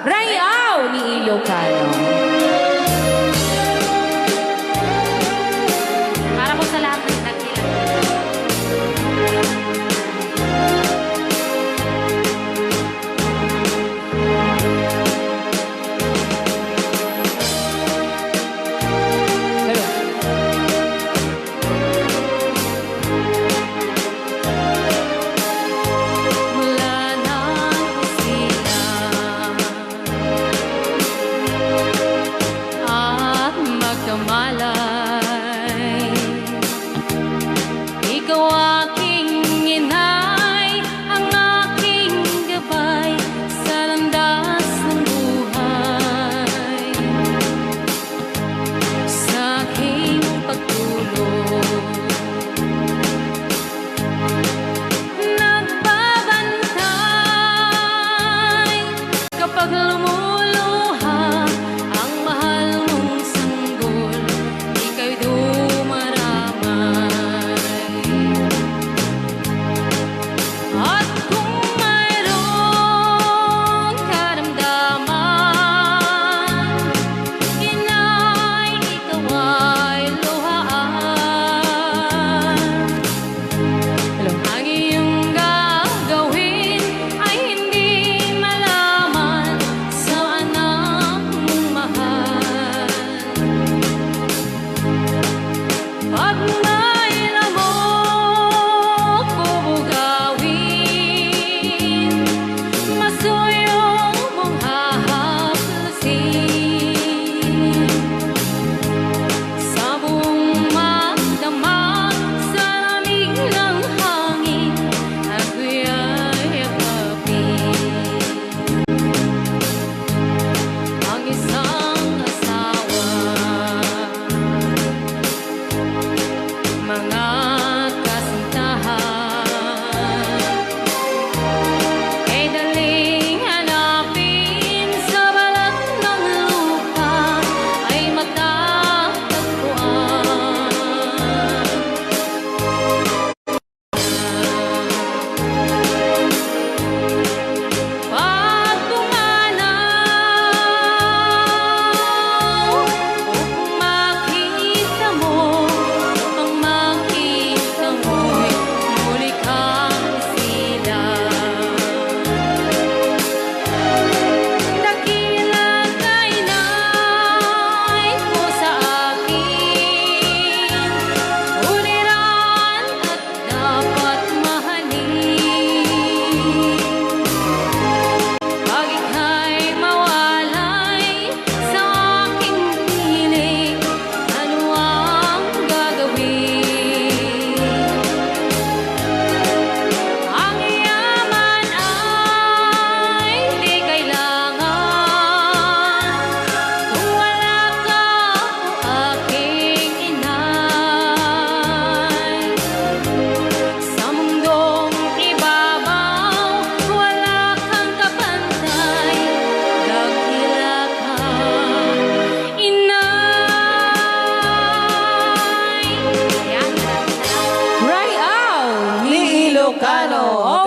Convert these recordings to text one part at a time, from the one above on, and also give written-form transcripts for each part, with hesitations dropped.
Rayaw ni Ilocano. Para po sa lahat ng nagkilang.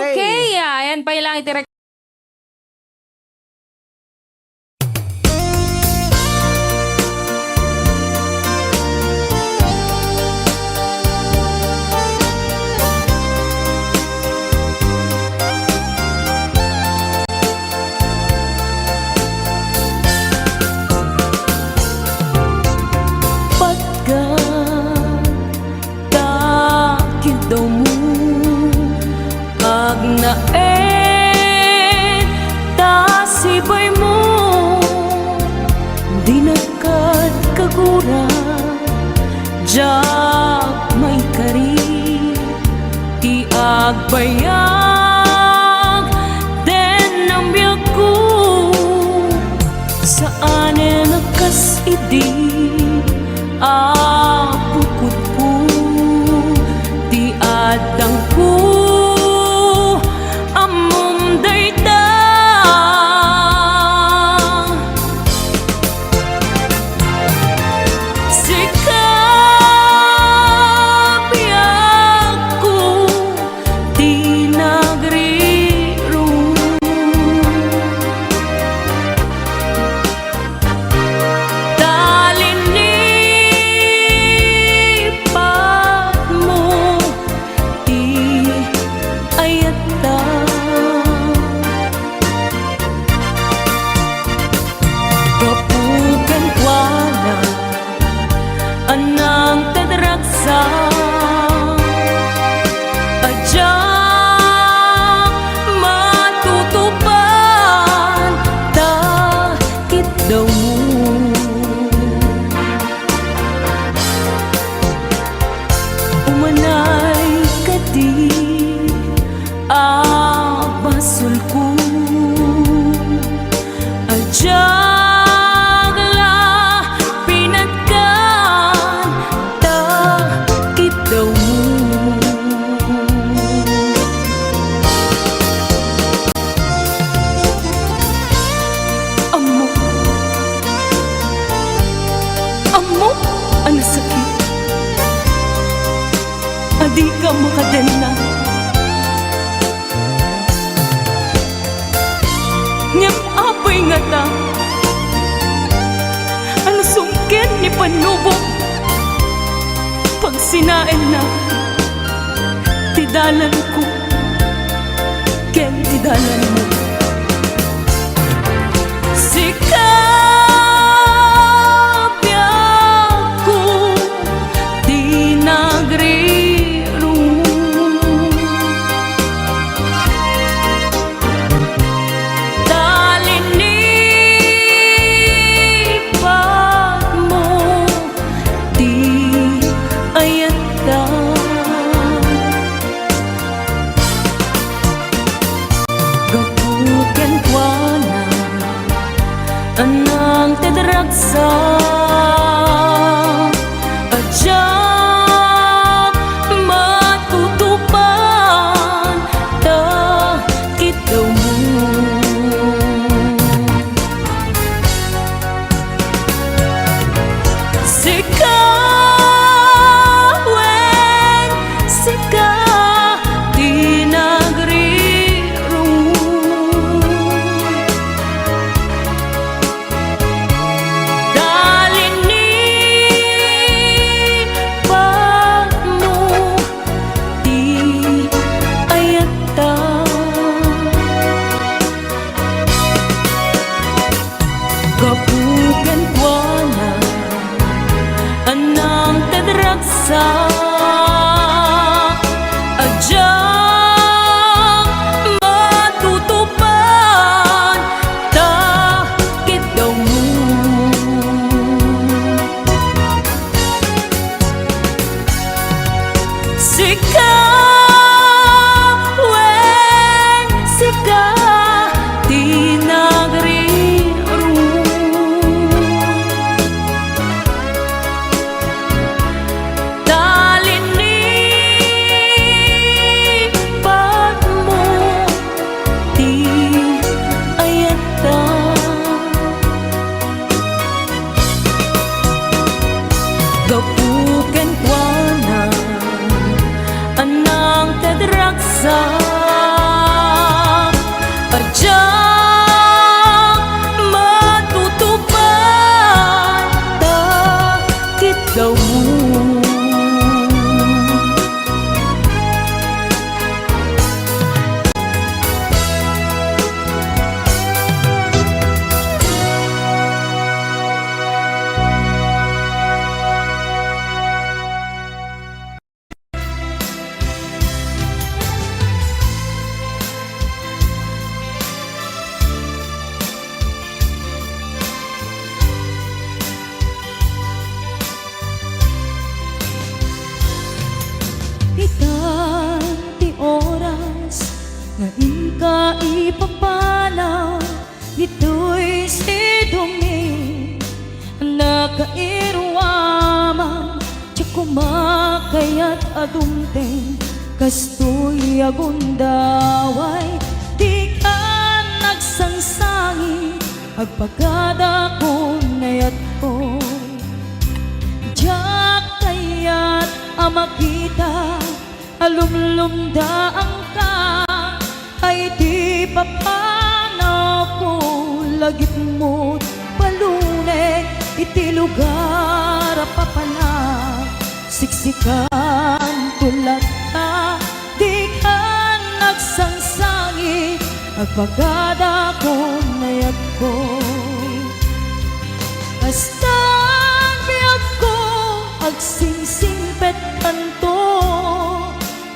Okay, ayan pa ilang itirek. Naen tasibay mo di nagkat kagura jak may kari ti agbayag den ang biyak ko saan nakas idi apukot ko ti adang ko Di na makadena. Ngem apoy nga ta, ano sungkin ni panubok, pag sinain na, tidalan ko, ken tidalan mo. Sikapya ko, di nagriru. Talinipat mo, di ayata. Gapuken kwa na anang tedragsa ajak matutupan ta kitaw mo. Sikawen sika di nagriru. Dalinipat mo, di ayata. Gapuken kwa na anang tedragsa ajak matutupan ta kitaw mo. Sikawen sika di nagriru. Talinipat mo, di ayata. Gapuken kwa na anang tedragsa ajak matutupan ta kitaw mo. Itan ti oras nga inka ipapanaw dito'y si Dumi nakairwamang tiyak kumakayat adumteng kastoy agundaway di ka nagsangsangi agpagada ko nayat ko diyak kayat amakita alumlumdaang ka ay di papanaw ko lagip mo't palune iti lugar papala siksikan tulad ka di ka nagsangsangi agpagada ko nayag ko kastan biyag ko agsingsingpet kanto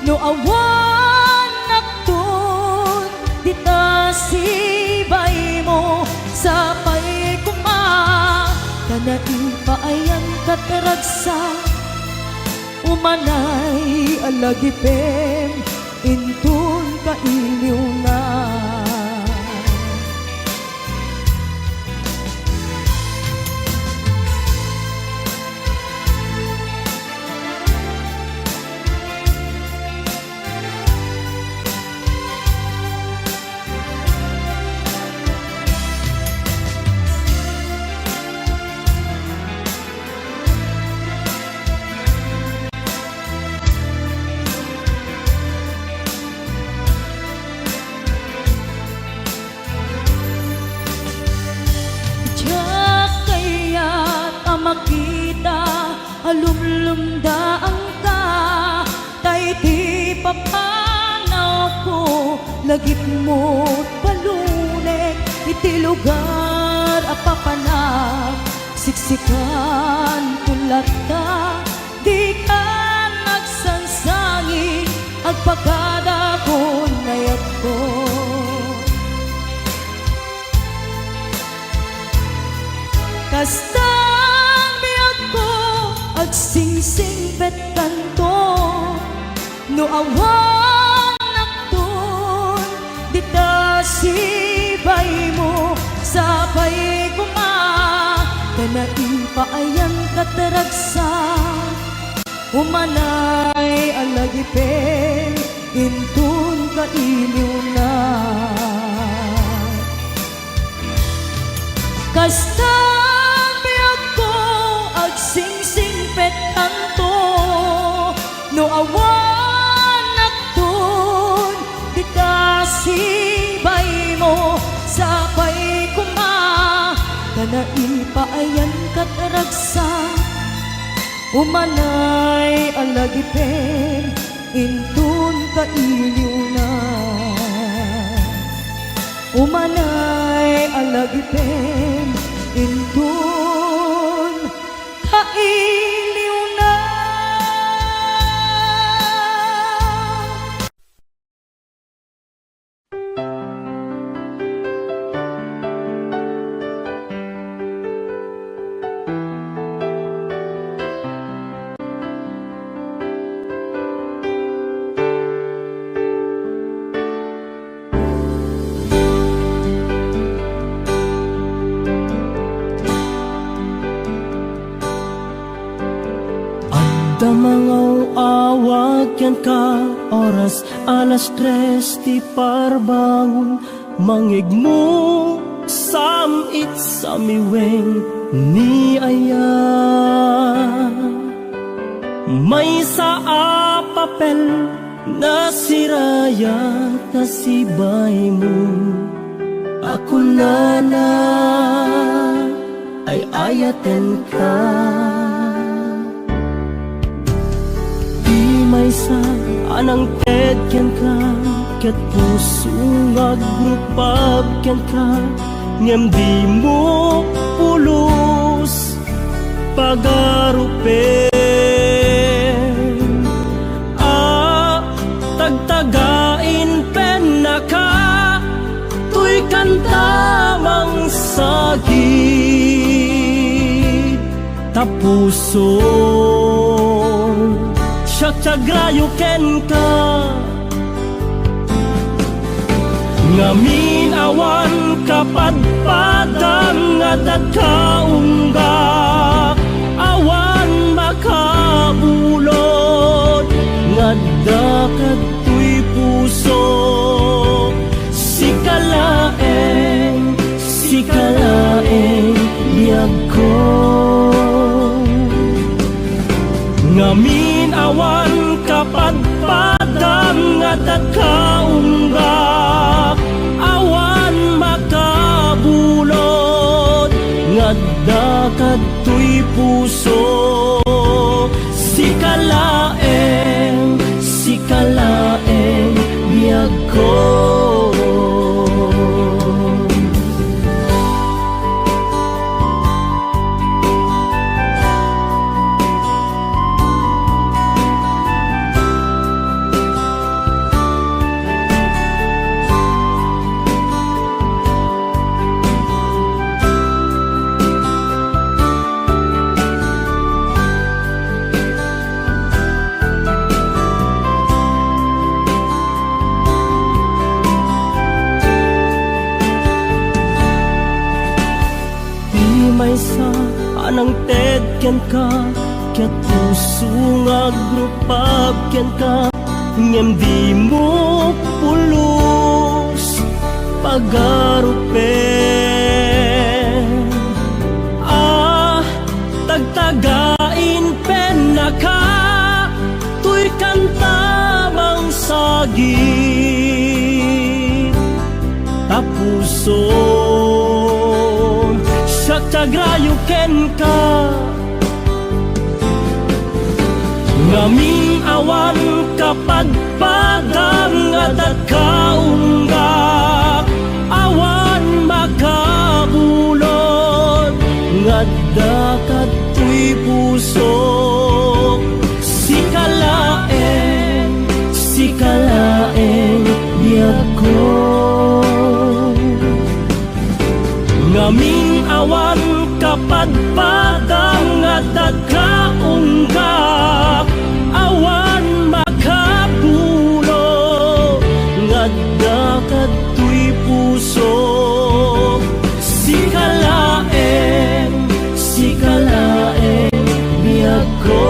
no awan nakton dita sibay mo sa pay kuma kanain paayan kataragsa umanay alagipem intun kailiw na. alumlumdaan ka, tay di papanaw ko, lagip mo't palunek, iti lugar apapanag, siksikan tulat ta, di ka nagsansangi, agpagada ko nayat ko. Kastang biyag ko, agsingsing bet kanto, no awan nakton, dita sibay mo, sabay kuma, kanain paayan kataragsa, umanay alagipen, intun kailiw na. Kastang biyag ko, agsingsing pet kanto, no awan nakton, dita sibay mo, sabay kuma, kanain paayan kataragsa, umanay alagipen, intun kailiw na. Umanay alagipen, intun kailiw na. Damangaw awag yan ka, oras 3:00 ti parbangon, mangigmo samit sa miweng ni aya. May sa papel na siraya na sibay mo, ako na ay ayaten ka. May sa anang tedyan ka, ket puso ngagrupag yan ka, ngem di mo pulos pagarupen. Tagtagain pen na ka, tuy kantamang sagit, tapuso siyagrayo ken ka, ngamin awan kapadpadang at kaunggak, awan makabulod ngadakad tuy puso, sikalaeng biyag ko. Ngamin awan kapadpadang at kaunggak, awan makabulod ngadakad tuy puso, sikalaeng biyag ko. May sa anang tedyan ka, ket puso ngagrupag yan ka, ngem di mo pulos pagarupen. Tagtagain pen na ka, tuy kantamang sagit, tapuso siyagrayo ken ka, Ngaming awan kapag padang at kaunggak, awan makabulod ngadda katoy puso. Sikalaeng biyag ko. Ngaming awan kapag padang at kaunggak, awan makapulo ngadda katoy puso. Sikalaeng biyag ko.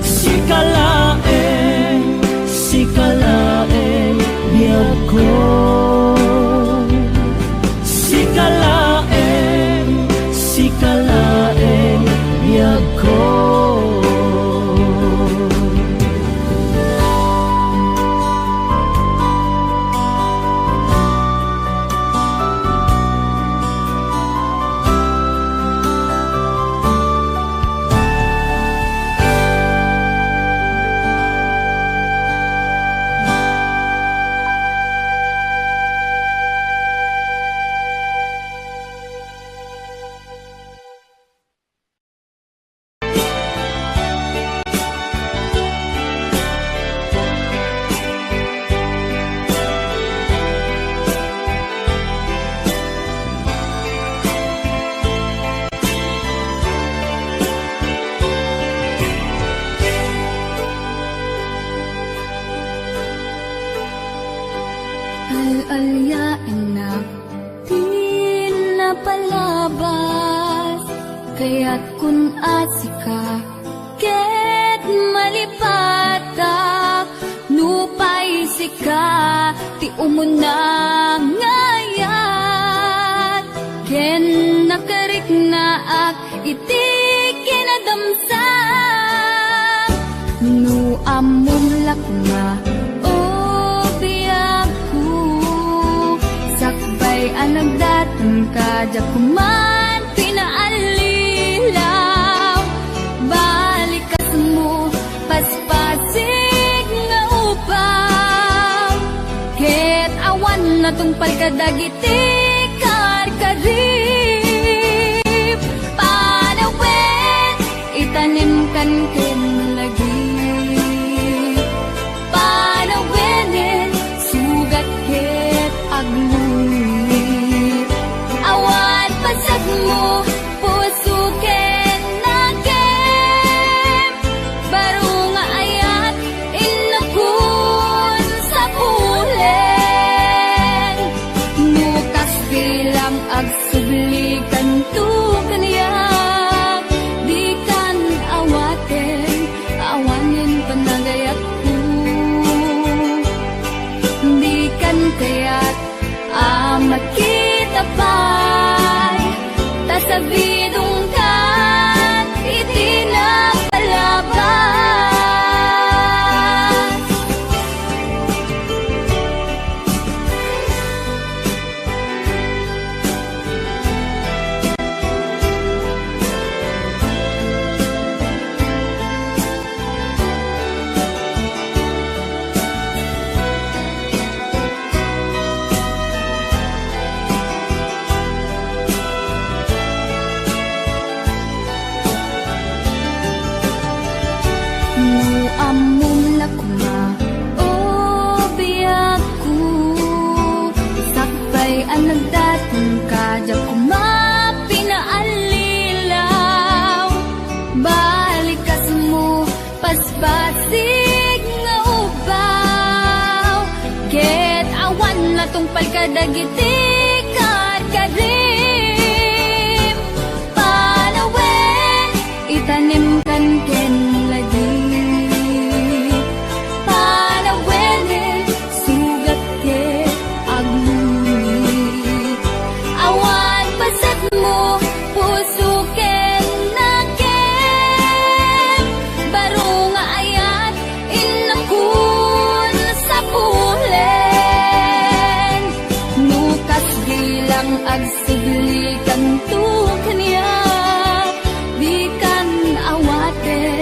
Sikalaeng biyag ko. Sikalaeng biyag ko. Al-alyain na di napalabas, kaya't kun asika ket malipatak, nupay sika ti umuna ngayat, ken nakarik na ak iti kinadamsak, nu amumlak na anang datang ka ja kuman pinaalilaw, balik ka mo paspasig nga upaw, ket awan na tungpal ka dagiti karkarip, panawin itanim kan ken lagi, panawinin sugat ket aglu. Mo puso ken nagem, baro nga ayat inakun sa pulen, nukas bilang agsublikan tu kaniyak, di kan awaten awanin panagayat ko, di kan kaya't makita pa sa bidong kan itinapalabas. Tungpal ka dagiti karkarip, panawin itanim kan ken lagi, panawin sugat ket agmuni, awan pasat mo puso ken nagem, baro nga ayat inakun sa pulen, agsublikan tu kaniya, di kan awaten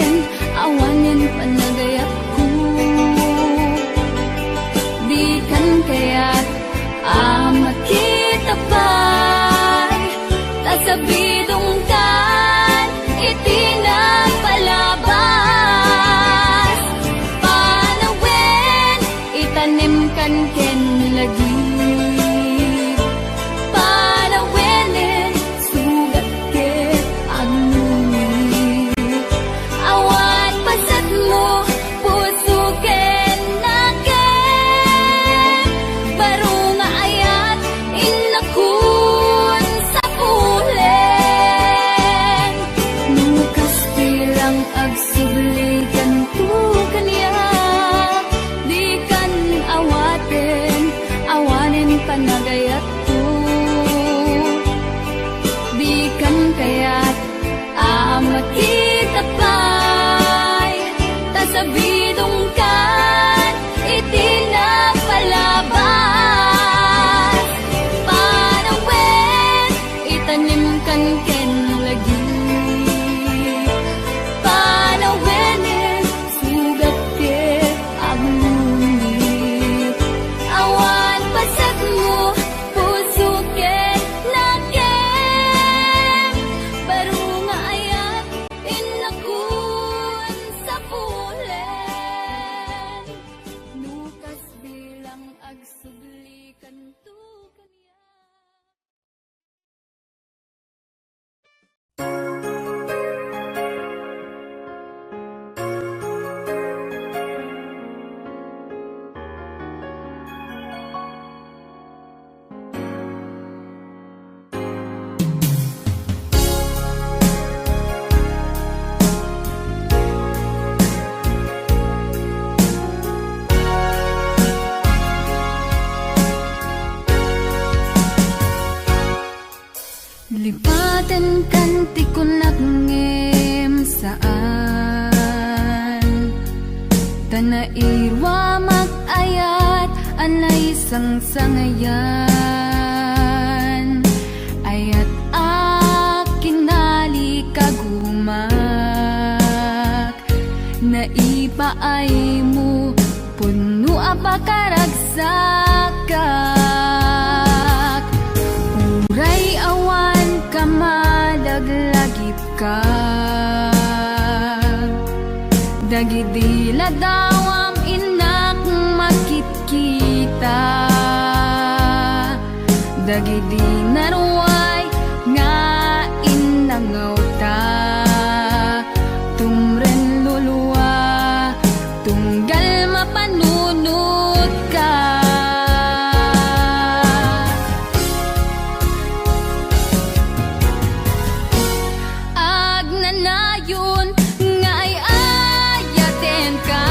Lipatan kanti ko nagngem saan Tanairwa mag-ayat anay sang-sangayan Ayat akinali kagumak Naipaay mo puno apakaragsakat Uray awan ka malaglagip ka Dagidila dawam inak makit-kita Dagidi naruay nga inangaw ta Tumren luluwa tunggal mapanunod ka Agnanayon nga ay ayaten ka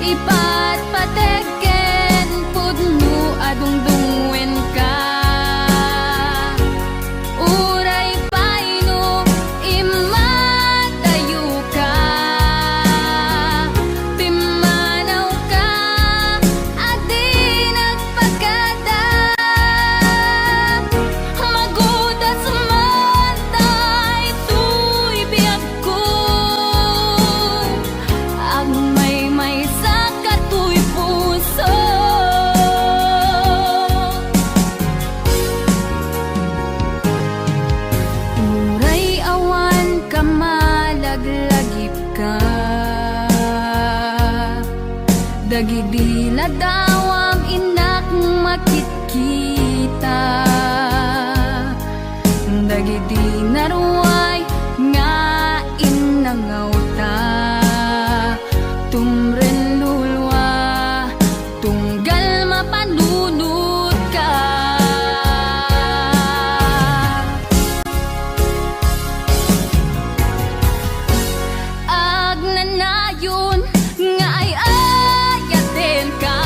Ipatpategen pudno adungdungwen ka Uray paino imatayo ka Pimanaw ka adi nagpagkada Magudas man tay tuy biyak ko Ang may sa katuy puso Uray awan ka malaglagip ka Dagidila dawam inak makit-kita Dagidi naruay nga inangaw ta Tumren lulwa tunggal mapanunod ka Agnanayon nga ay ayaten ka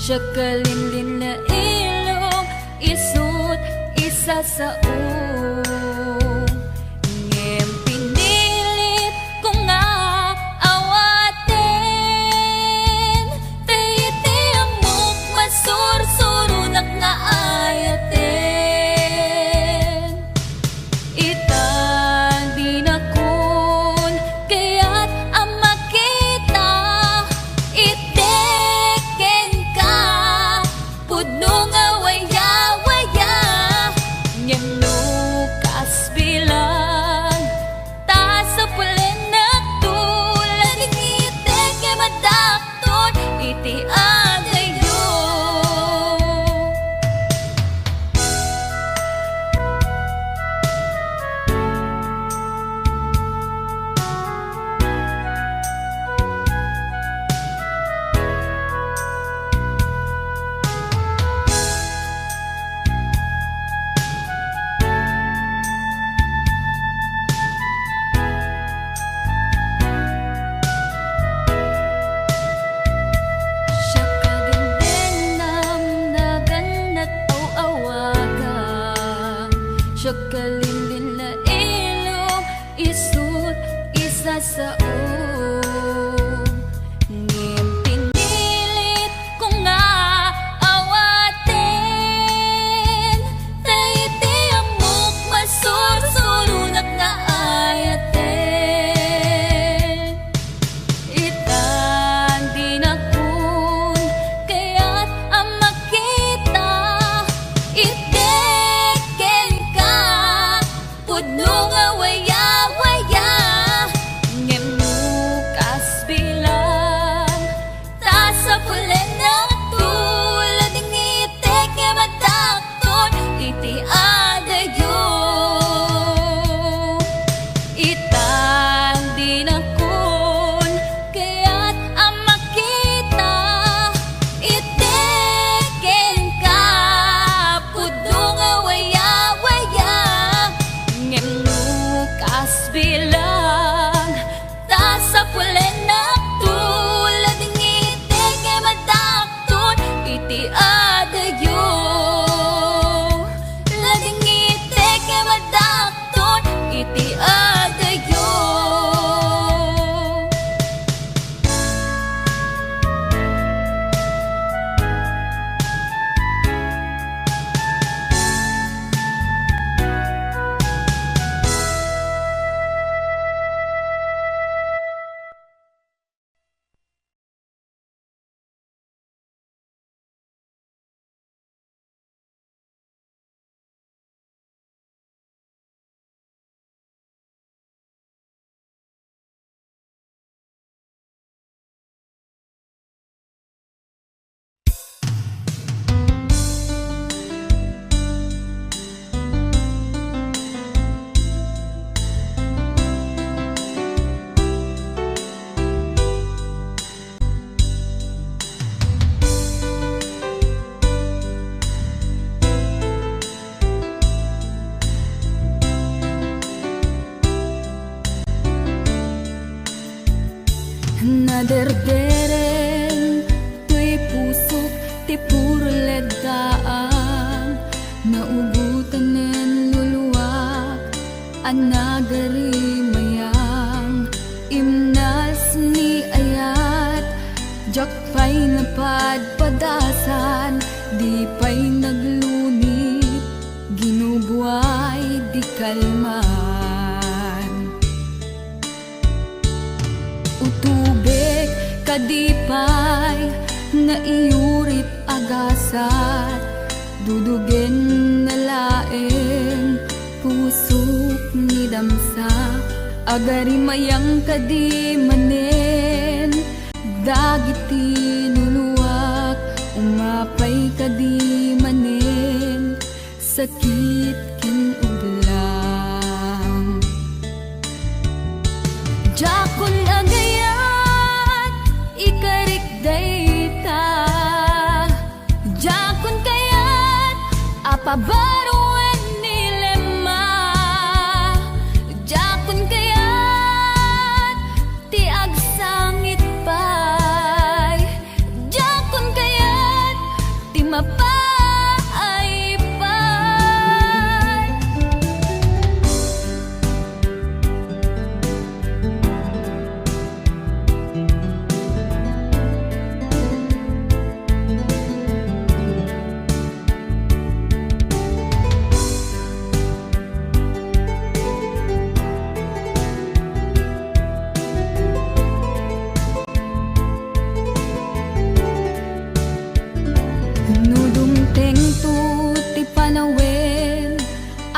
siya kalinlin na ilong isut isa sa ngem pinilit ko nga awaten tayiti amok masursurunak nga ayaten itan di na kun kaya't ang makita iteken ka pudno nga waya-waya ngem lukas bilang ta sa pulen na tulad itek nga madakton iti agayo. Siya kadindenam na ganat awagan siya kalinlin na ilong isut isa sa ngem pinilit ko nga awaten tayiti amok masursurunak nga ayaten itan di na kun kaya't ang makita iteken ka pudno nga waya-waya ngem lukas bilang ta sa pulen na tulad ng itek nga madakton iti adayo itan di na kun kaya't ang makita iteken ka pudno nga waya-waya ngem lukas bilang ta sa pulen na tulad ng itek nga madakton iti adayo lading itek nga madakton iti adayo. Naderderen tuy pusok ti puro ledaan naubutan nen luluwak anagari mayang imnas ni ayat jakpay napadpadasan di pay naglunit ginubuay di kalman utubek kadipay na iurit agasat dudugen na laeng pusok ni damsak agari mayang kadi manen dagiti luluwak umapay kadi manen sakit ken udlang jakon agayat ikarik dayta jakon kayat apabaruan nilema jakon kayat ti agsangit pay jakon kayat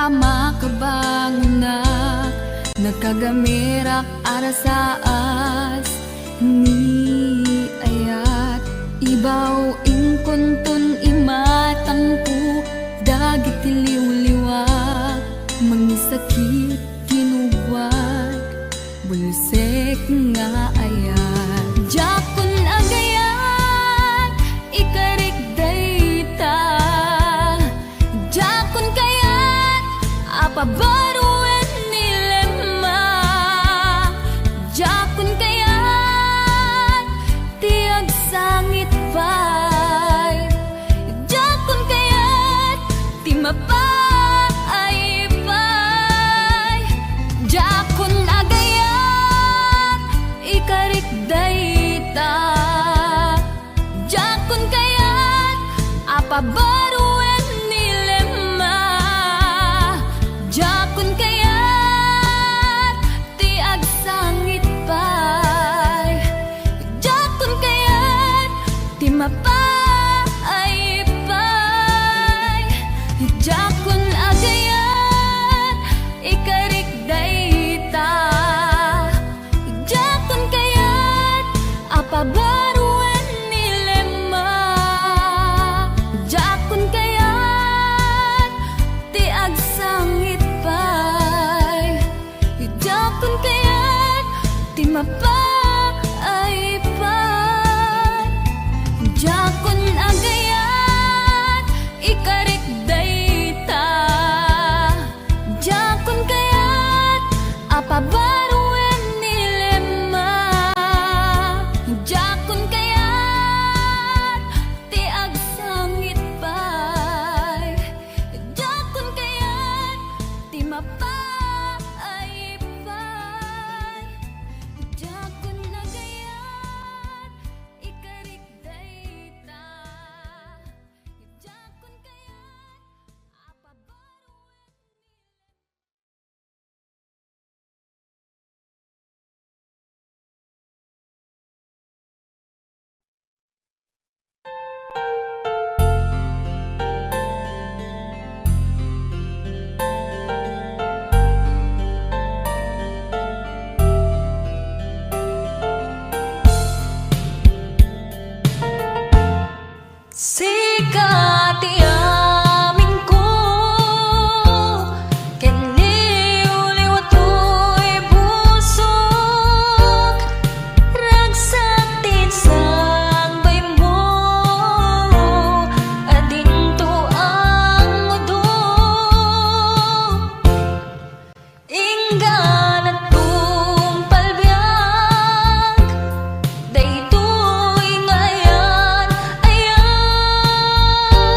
makabangunak nagkagamirak arasaas ni ayat ibaw ingkuntun imatangku dagit tiliw-liwag mangisakit kinugwag bulsek nga ayat jakun agayat ikarik dayta jakun kayat apabaruan nilema jakun kayat tiag sangit pay jakun kayat ti mapay pay jakun agayat ikarik dayta jakun kayat apabaruan nilema jakun kayat tiag sangit pay jakun kayat ti mapay pay jakun agayat ikarik dayta jakun kayat apabaruan nilema jakun kayat tiag sangit pay jakun kayat ti mapay pay jakun agayat ikarik dayta jakun kayat apabaruan nilema jakun kayat tiag sangit pay jakun kayat ti mapay pay jakun agayat ikarik dayta jakun kayat apabaruan sikat iamin ko ken liw-liwatoy busok ragsak tinsambay mo adinto ang mudo inggan at tumpalbiag daytoy ngayan ayan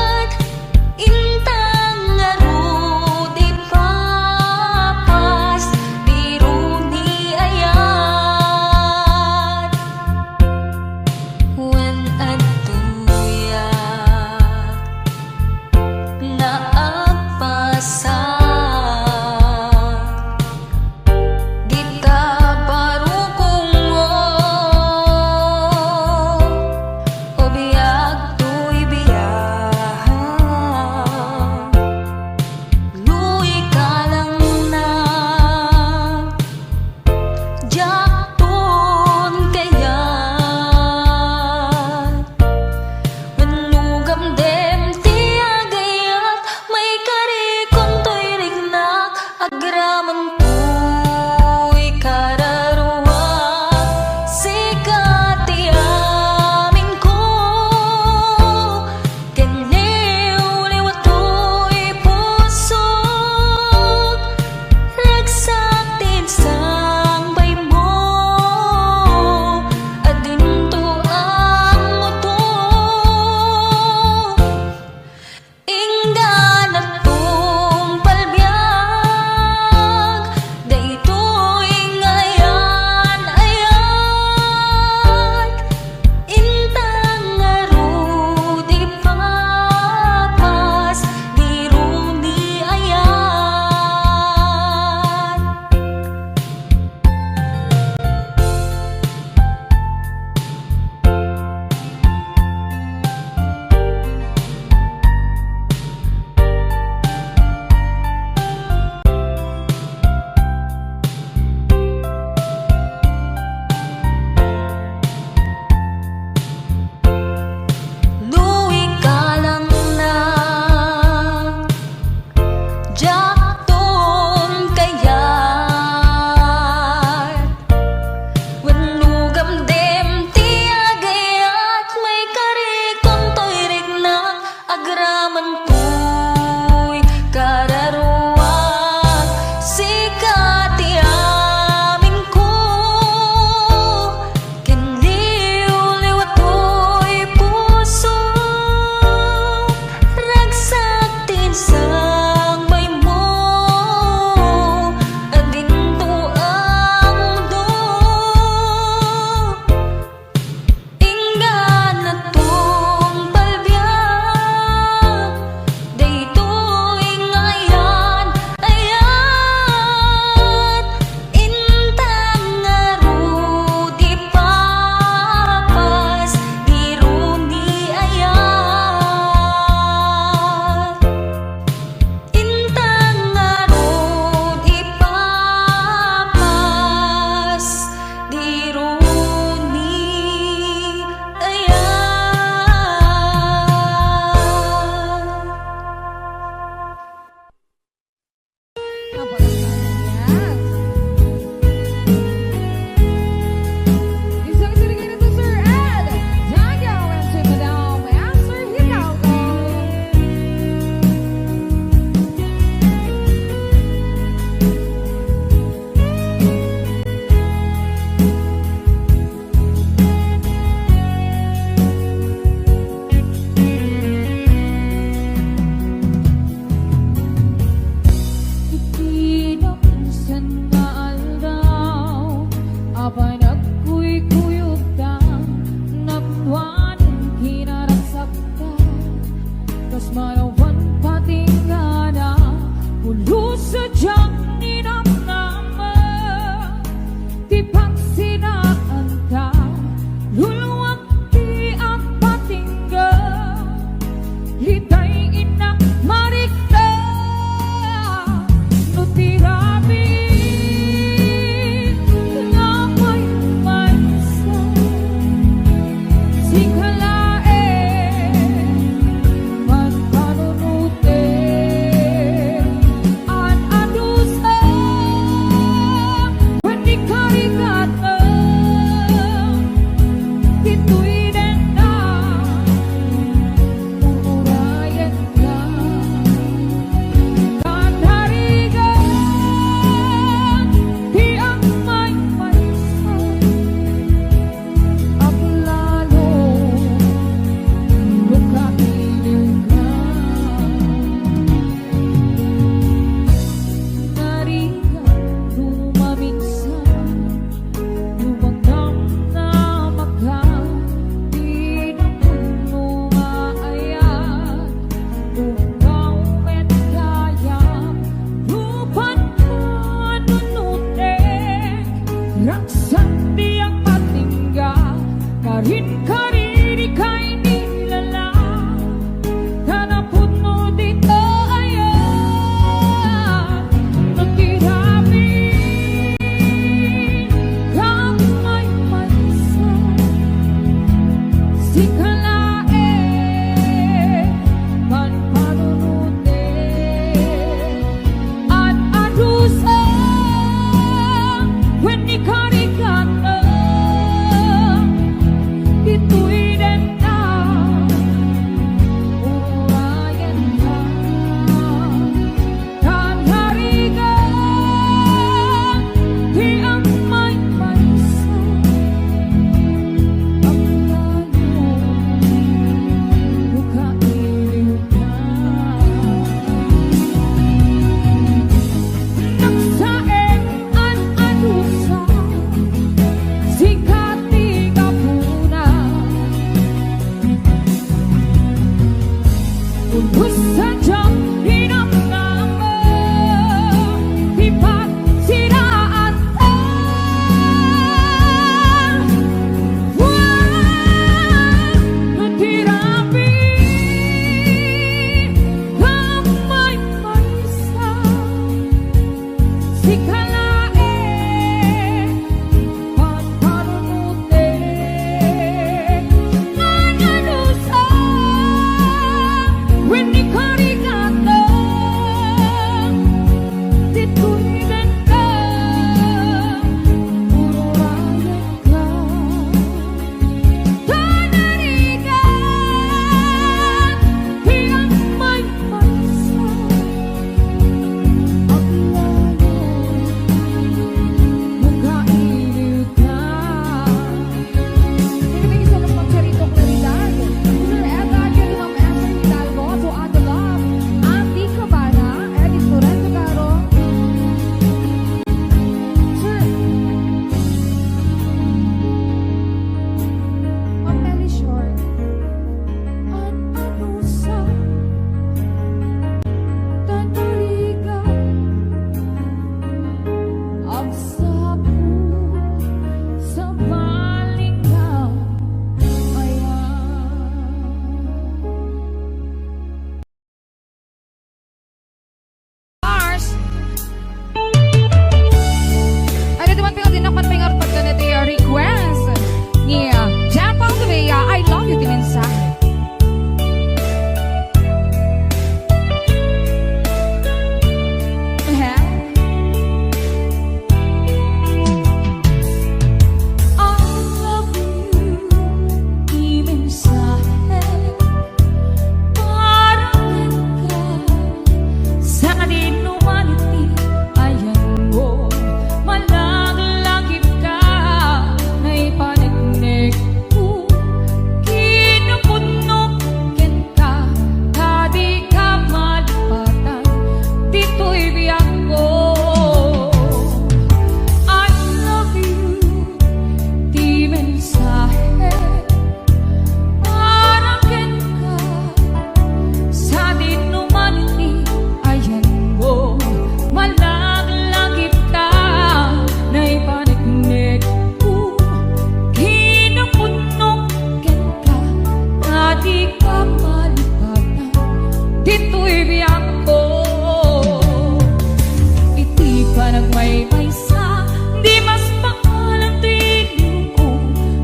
Di mas pangalan tuwing ko,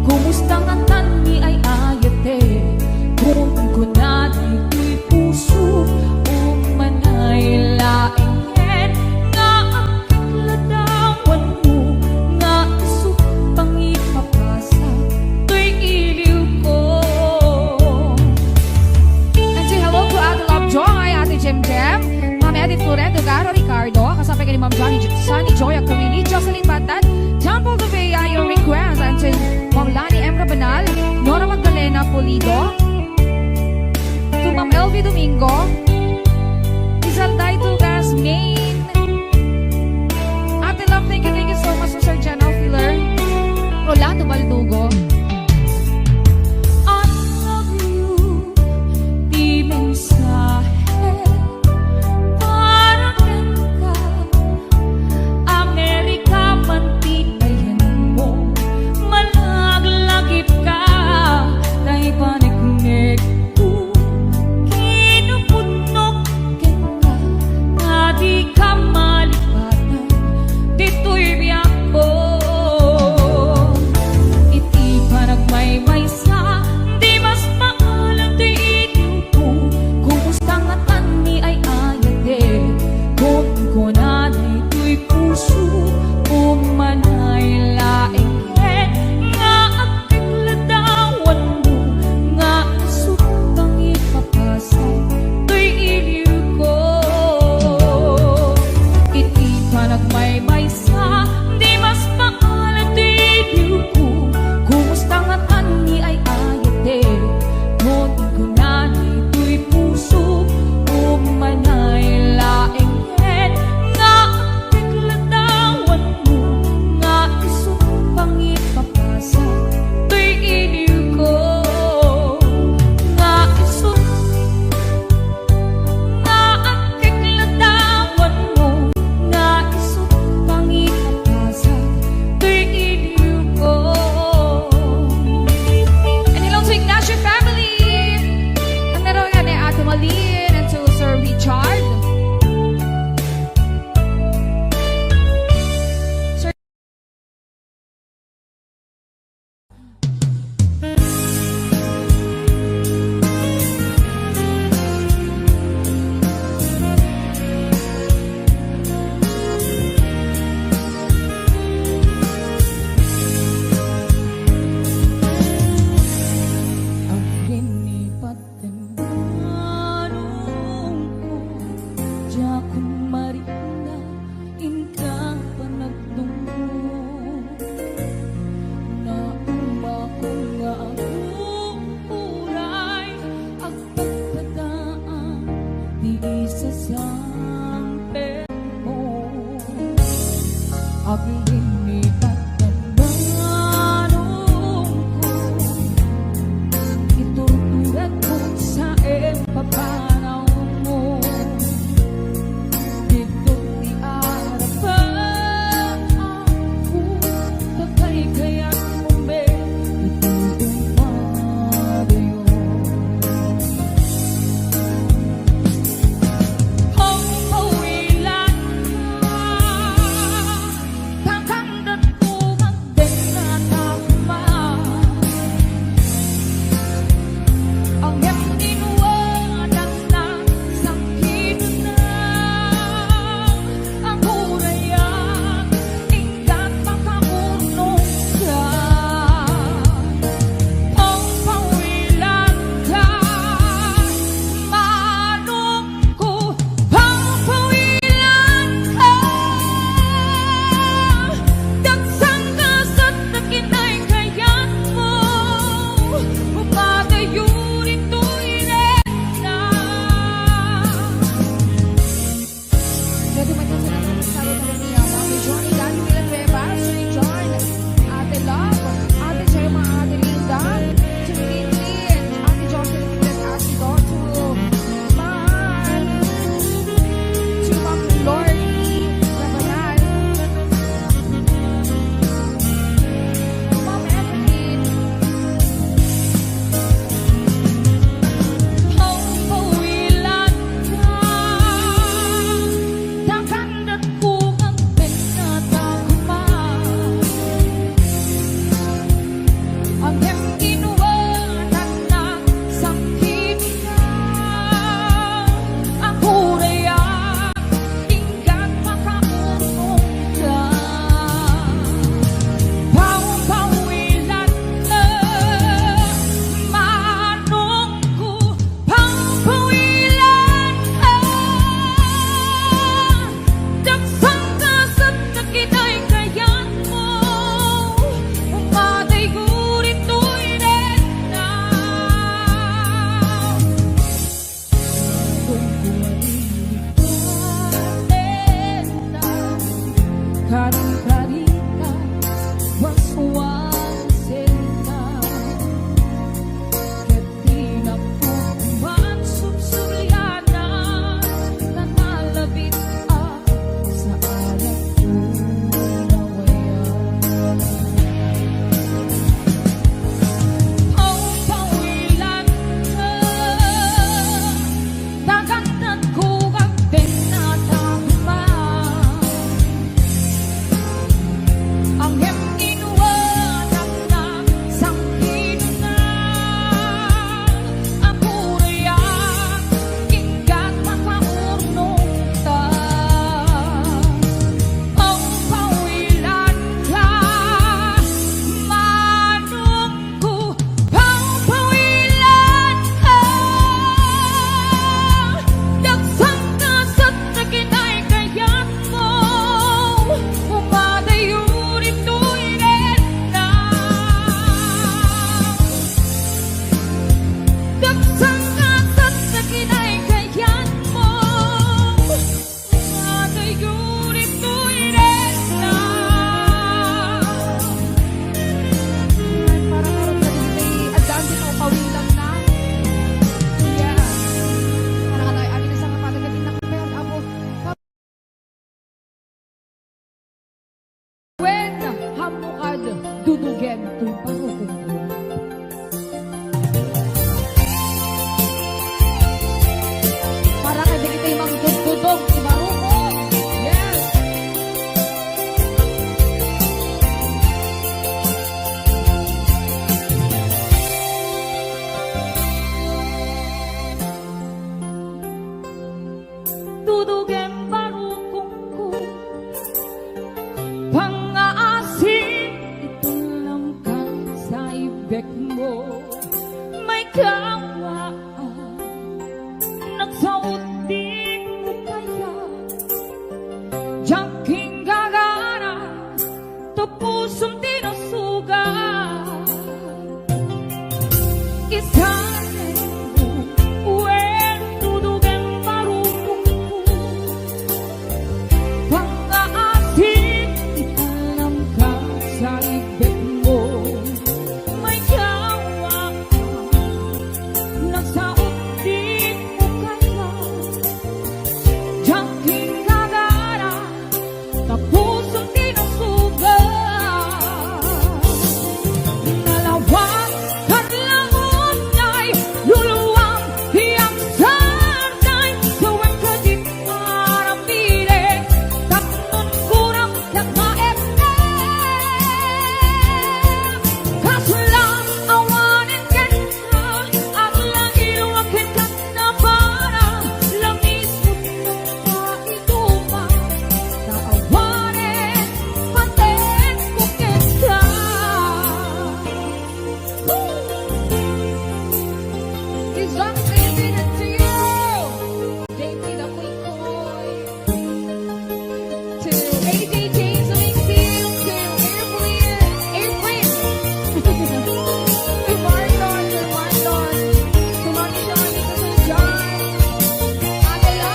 kumustang ang tanmi ay ayaw To Ma'am LV Domingo, Isalday Tugas, Maine. Ate Love, thank you so much to Sir Jan Filler. Rolando Baldugo. I love you, di mensahe para ka. Amerika man tinayan mo, malaglagip ka. Dahil paniknek ko, kinupunok kita. Na di ka malipatan, dito'y biyak ko. Iti kawa nagsaot din mo kaya Jaking gagana tapusong tinasuga Isang uwen dudugan marunong Pang-aasin alam ka sa ibig mo May kawa nagsaot din mo kaya Jaking gagana tapusong tinasuga Nalawang kadlangon ay luluwang hiyang sarkay Tuwag ka di marapili Tapnon kurang nagmaete Kaso lang awanin ka na Ang langil wakit ka na parang Langis mo na itupa Naawanin paten ko kita Isang pinipilit to you JP the Quikoy To AJ James Amingfield To Airplane To Marlon To Mami Shani To Sir John Adela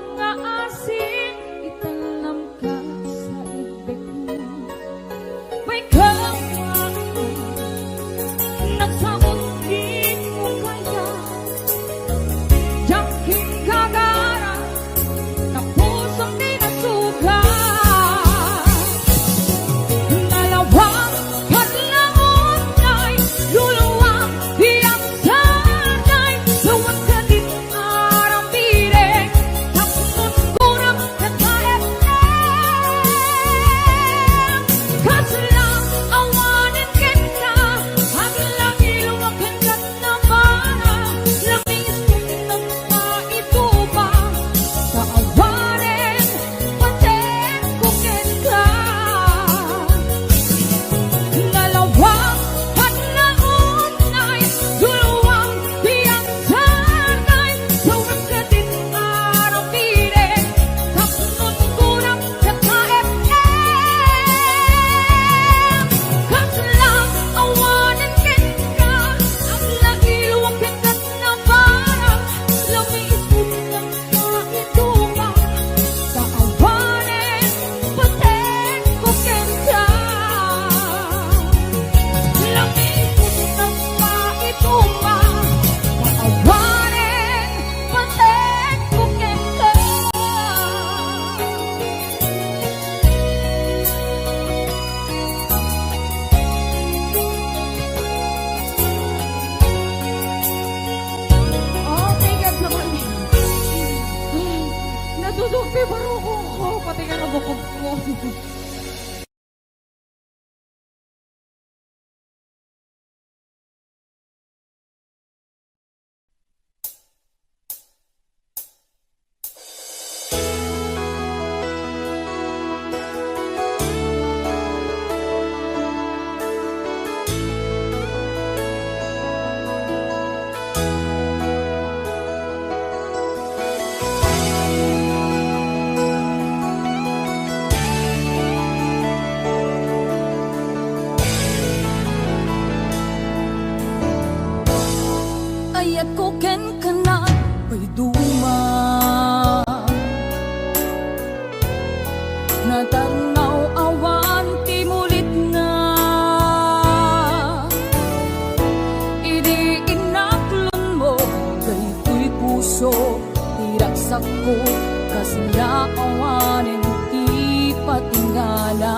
Pang-aasin italam ka sa ibig mo May kawa nagsaot din mo kaya Jaking gagana na pusong tinasuga Nalawang kadlangon ay luluwang hiyang sanay Tuwag ka di marapili Tapos kurang nagkaete Kasi lang awanin kita Ang langil wakit ka na parang Langis mo na maitupa Sa awanin paten ko kita Nalawang kadlangon ay luluwang hiyang sanay Tuwag ka din marapili Tapos kurang nagkaete Kasi lang awanin kita Ang langil wakit ka na parang Langis mo na maitupa Sa awanin paten ko kita Langis mo na maitupa Sa awanin paten ko kita Oh, thank God naman. Natutugpi baruko ko. Pati ka na bukog ko. Ayat ko ken kana pa'y duma Natarnaw awan ti mulit na Idi inaklon mo Kayto'y puso Tiraksak ko Kasi naawanin ti patingala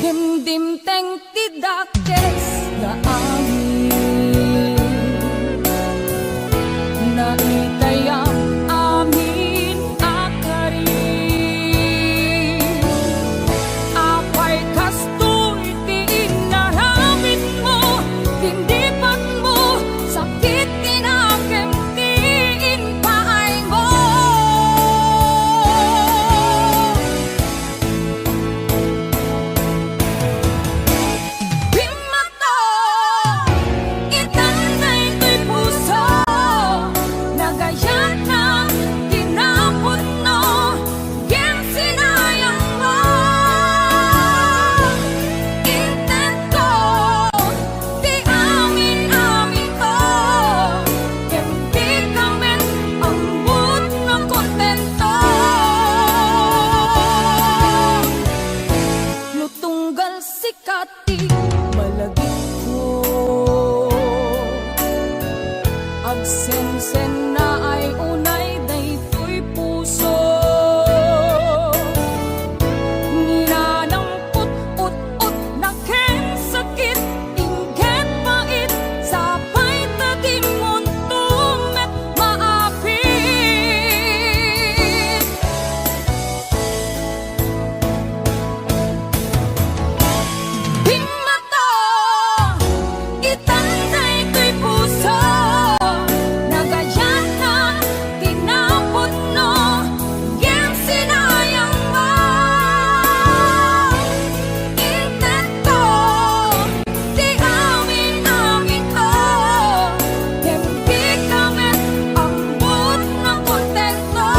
Dimdim teng tidakes na amin Na itayang amin akari Apay kastoy ti inaramid mo Tindipan mo Agsensen na ay unay daytoy puso. Ninanampot ut-ut na ken sakit inggit pait sapay tadimon tumet maapit. Bimata itanday ko'y puso. Nagayan na tinapon no yan sinayang mo. Intento di amin ko. Hindi kami ambot ng kontento.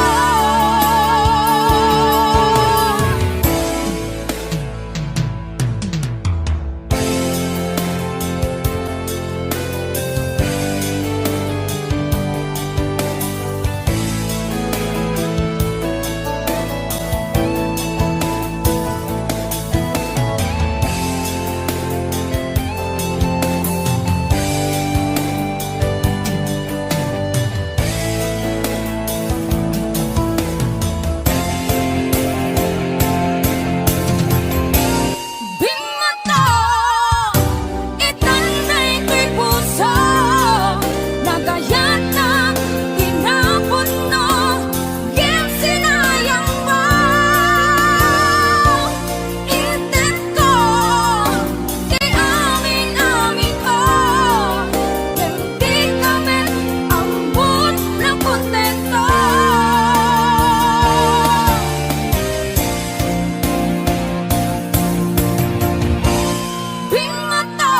Bimata itanday ko'y puso. Nagayan na tinapon no yan sinayang mo. Intento di amin ko. Hindi kami ambot ng kontento. Bimata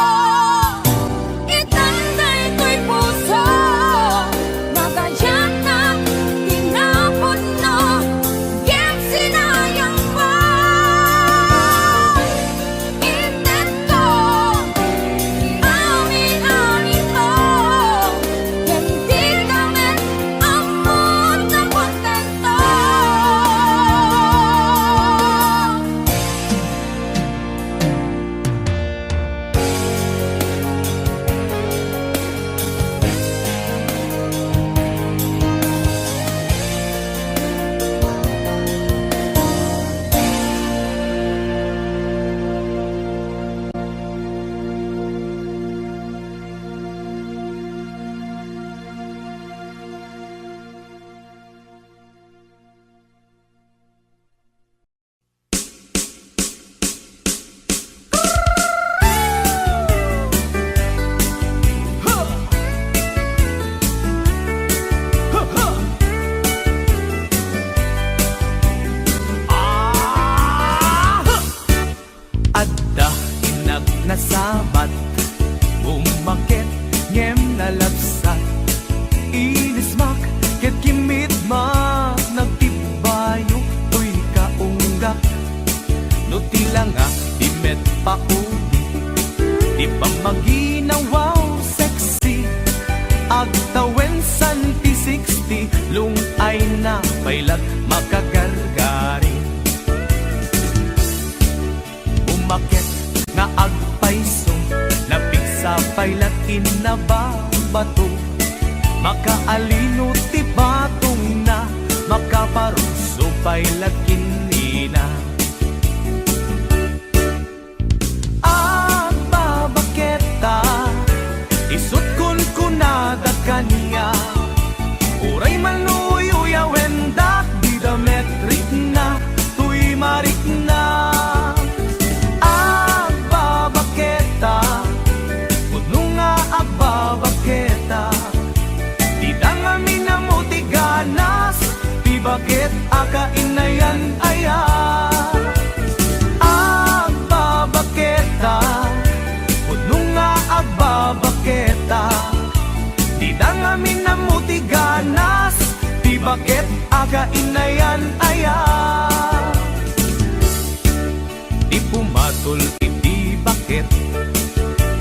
itanday ko'y puso. Nagayan na tinapon no yan sinayang mo. Intento amin ko. Hindi kami ambot ng kontento. Adda inag nasabat umakit ngem nalabsat inismak ket kimitmak nagtibayo uy kaunggak no tila nga di met paudi di pa maginawaw sexy agtawen santi 60 lung ay na pailat makagargari umakit nga agpaiso napigsa pailat inababato makaalino ti batong na makaparuso pailat kinina agbabaketa isut kun kunada kaniya uray maluyo wendak di dametrik na tuy marik na agbabaketa di dangami na mo tiganas di bakit akainayan aya agbabaketa puno nga agbabaketa di dangami na mo tiganas di bakit akainayan aya di pumatol iti bakit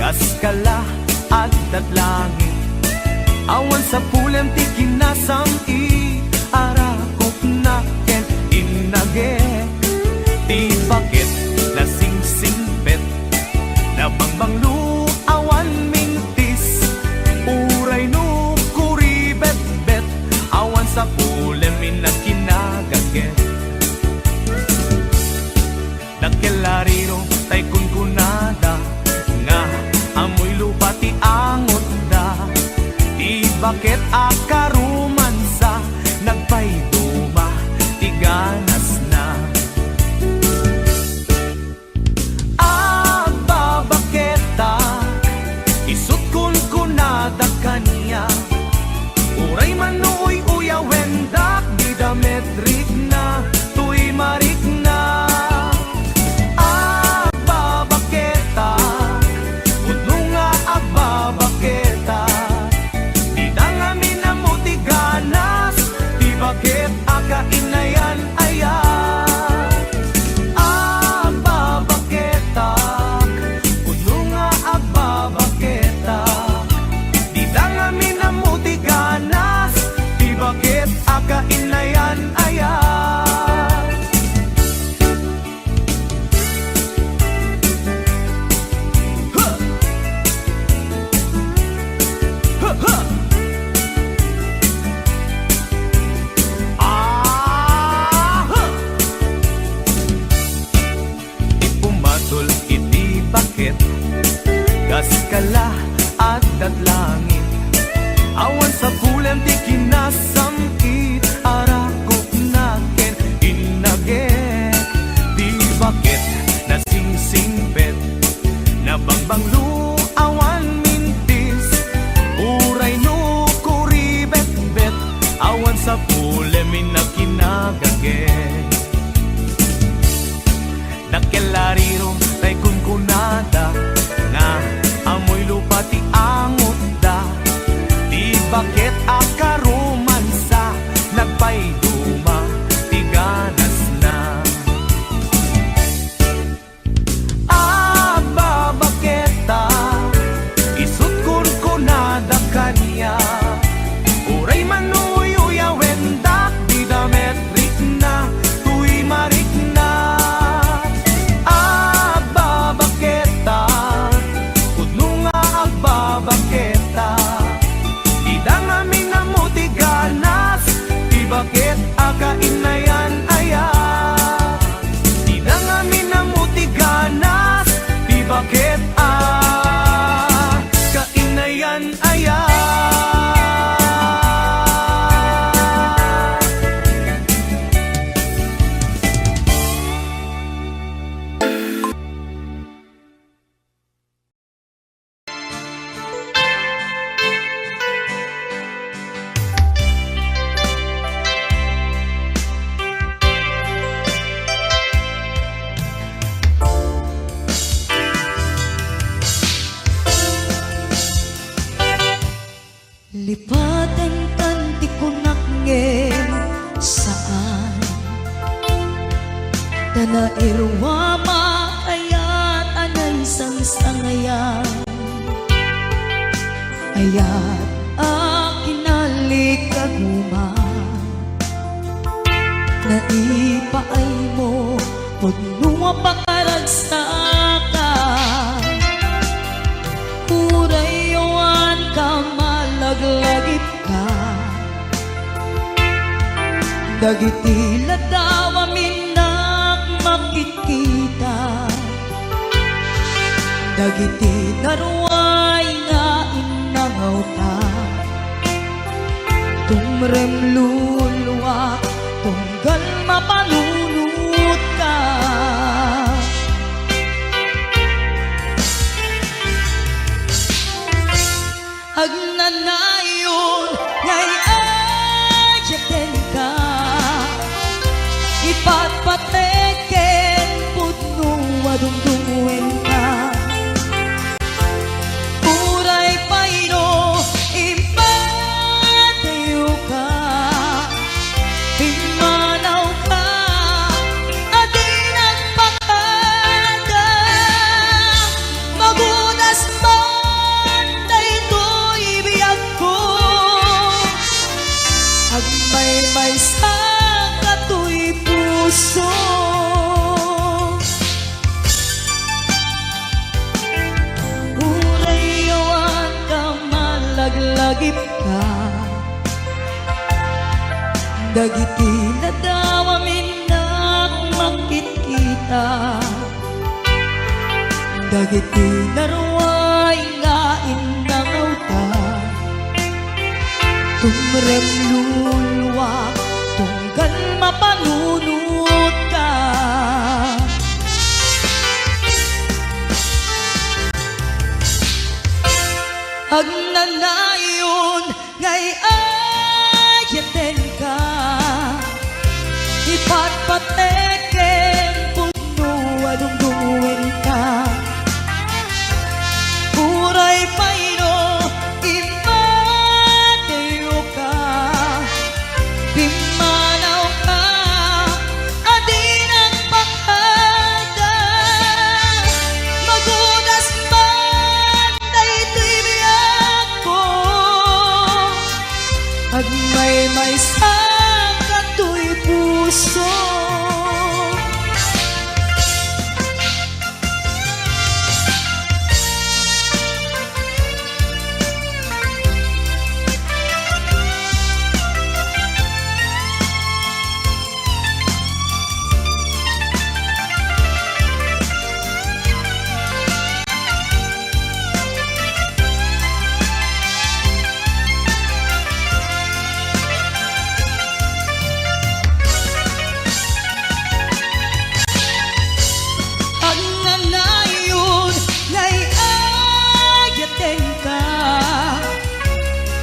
gaskala at dadlangin awan sa pulam ti kinasam i arakop na ken inage ti bakit lasing singpet na bangbang lu awan mintis uray no bakit akarumansa nagpayduma tiganas na. Babaketa isut kun kunada kaniya uray manuoy uya wendak di dametrik na tuy marik na. Babaketa udno nga babaketa di dangami na mutiganas di bakit akainayan aya. Kainayan ayan. Huh. Huh, huh. Huh. Ipumatol iti bakit gaskala at datlangit awan sa pulen di kinasamkit arakop natin inagek di bakit nasingsingpet nabangbang awan mintis uray no kuribet-bet awan sa pulen minakinagagek nakelariro tay kunkunada nga amoy lupa ti angot da. Bakit akarumansa nagpayduma tiganas na. Babaketa isut kun kunada kaniya uray manuy uya wendak di dametrik na tuy marik na. Babaketa udno nga babaketa dangami na mutiganas di bakit akainayan ayan. Di dangami na mutiganas di bakit kainayan ayan. Lipatan tanti ko nakngem saan Dana irwa makayat anay sang-sangayan Ayat akinalik-aguma Na ipaay mo Pagnuwa pakaragsakan Urayawan ka malaglagip ka Dagiti ladawa minak makikita Dagiti naruay nga inangaw ta Tumrem luluwa tunggal mapalunut ka Agnanayon ngay ajaten ka Ipatpateken putno adungdungwen ka Uray payno impatayo ka Pimanaw ka adin nagpakada Magudas man daytoy biyag ko Agmay-may sa katoy puso Urayawan ka malaglagip ka Dagiti ladawa minak makikita Dagiti naruay nga inangaw ta tumrem lulwa, tunggal mapanunod ka. Ag nanayon ngay ayaten ka, ipatpateken puno adungduin ka. Uray payno imateo ka, pimanaw ka, adin ang pakada. Magudas man daytoy biyak ko, agmay-may sa katoy puso. Ang nanayon ngay ayaten ka,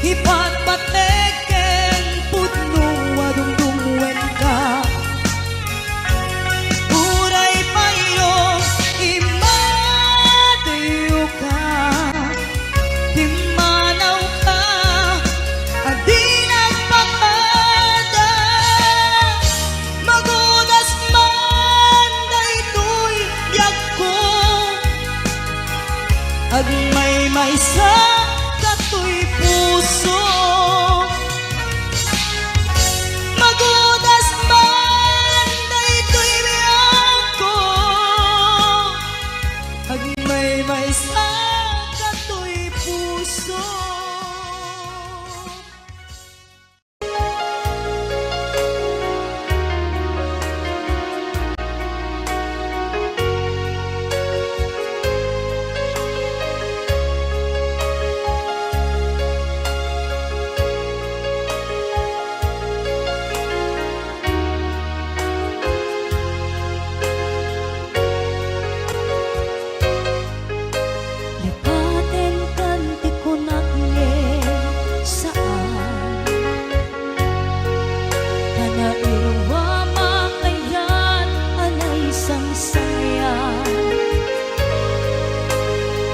ipatpateken pudno adungdungwen ka. Uray payo imateo ka, timanaw ka, adin ang pakada. Magudas man daytoy biyak ko, agmay-may sa katoy puso. Magudas man daytoy biyak ko, agmay-may sa katoy puso. Lipaten kanti ko nagne saan, kanaiwa makayan anay sangsayan.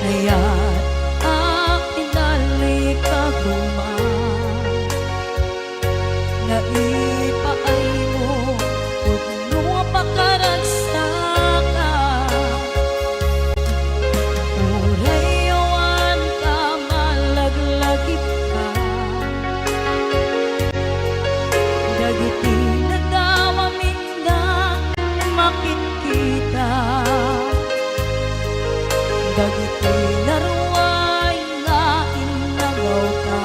Ayat akinali kaguman, naipaay mo pudno pakaragsakan. Urayawan ka, malaglagip ka, dagiti nadawa minda makikita. Dagiti naruay nga inagaw ka,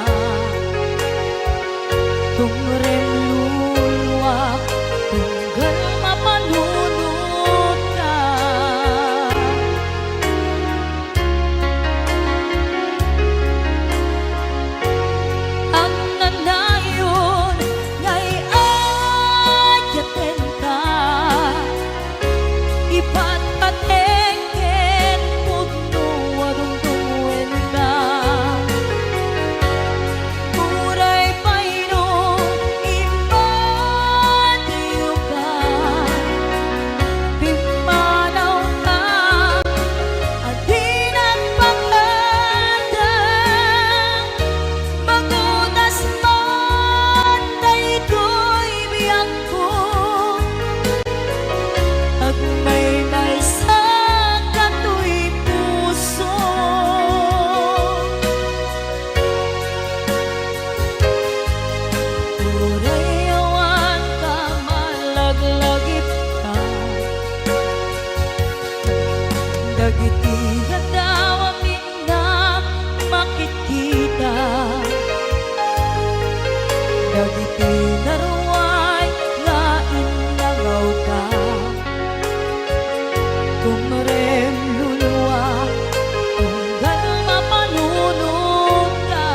tumrem lulwa, tunggal mapanunod ka. Ang nanayon ngay ayaten ka, ipatpateken pudno adungdungwen ka. Uray payno imateo ka, pimanaw ka, adin ang pakada. Magudas man daytoy biyak ko, agmay-may sa katoy puso. Urayawan ka, malaglagip ka, dagiti nadawa minda makikita. Dagiti naruay nga inagaw ka, tumrem lulwa, tunggal mapanunod ka.